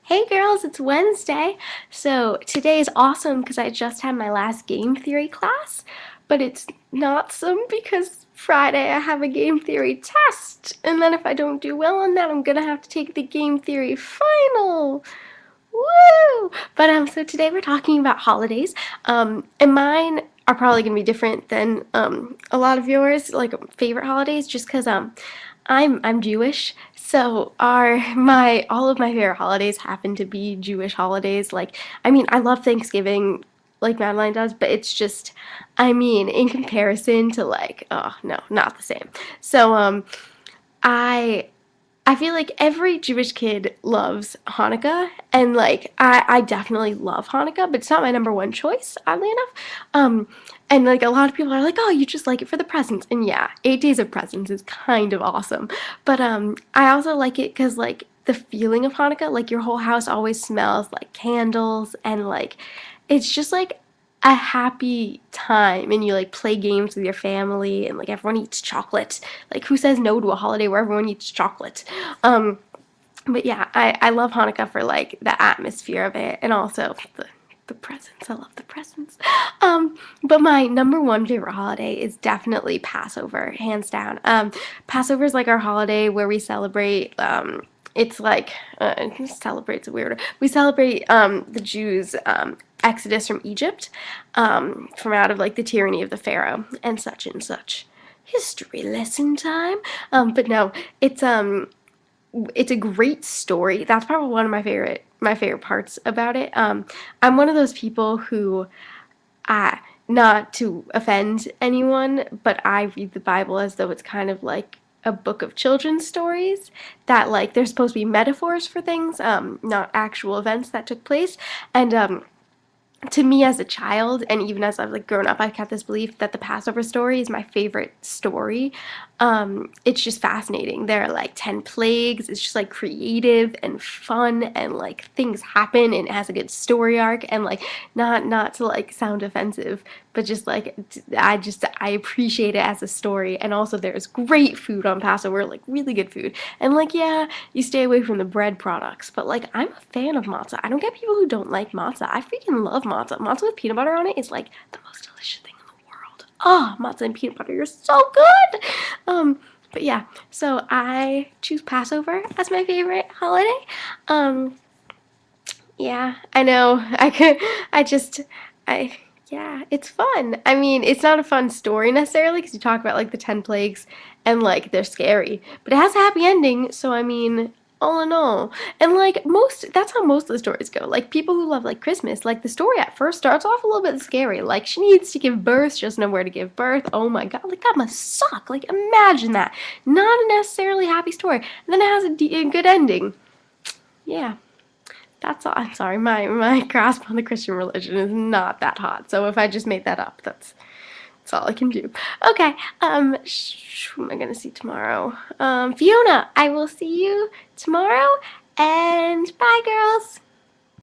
Hey girls, it's Wednesday. So today is awesome because I just had my last game theory class, but it's not some because Friday I have a game theory test. And then if I don't do well on that, I'm gonna have to take the game theory final. Woo! But so today we're talking about holidays. And mine are probably gonna be different than a lot of yours, like favorite holidays, just because I'm Jewish, so our my all of my favorite holidays happen to be Jewish holidays. Like, I mean, I love Thanksgiving, like Madeline does, but it's just, I mean, in comparison to like, oh no, not the same. So I I feel like every Jewish kid loves Hanukkah, and like I definitely love Hanukkah, but it's not my number one choice, oddly enough. Um, and like a lot of people are like, "Oh, you just like it for the presents," and yeah, 8 days of presents is kind of awesome. But I also like it because like the feeling of Hanukkah, like your whole house always smells like candles, and like it's just like a happy time, and you like play games with your family, and like everyone eats chocolate. Like, who says no to a holiday where everyone eats chocolate? Um, but yeah, I love Hanukkah for like the atmosphere of it, and also the presents. I love the presents. But my number one favorite holiday is definitely Passover, hands down. Passover is like our holiday where we celebrate. It's like celebrates a weird. We celebrate the Jews' exodus from Egypt, from out of like the tyranny of the Pharaoh and such and such. History lesson time. But no, it's um it's a great story. That's probably one of my favorite parts about it. I'm one of those people who, uh, not to offend anyone, but I read the Bible as though it's kind of like a book of children's stories that like they're supposed to be metaphors for things, not actual events that took place. And to me as a child, and even as I've like grown up, I've kept this belief that the Passover story is my favorite story. It's just fascinating. There are like 10 plagues. It's just like creative and fun, and like things happen, and it has a good story arc, and like not to like sound offensive, but just like I appreciate it as a story. And also there's great food on Passover, like really good food. And like, yeah, you stay away from the bread products, but like I'm a fan of matzah. I don't get people who don't like matzah. I freaking love matzah. Matzah with peanut butter on it is like the most delicious thing in the world. Oh, matzah and peanut butter, you're so good. But yeah, so I choose Passover as my favorite holiday. Um, yeah, I know. I yeah, it's fun. I mean, it's not a fun story necessarily because you talk about like the 10 plagues and like they're scary, but it has a happy ending. So, I mean, all in all, and like that's how most of the stories go. Like, people who love like Christmas, like the story at first starts off a little bit scary. Like, she needs to give birth, she doesn't know where to give birth. Oh my God, like that must suck. Like, imagine that. Not a necessarily happy story. And then it has a good ending. Yeah. That's all. I'm sorry, my grasp on the Christian religion is not that hot. So if I just made that up, that's all I can do. Okay. Who am I gonna see tomorrow? Fiona. I will see you tomorrow. And bye, girls.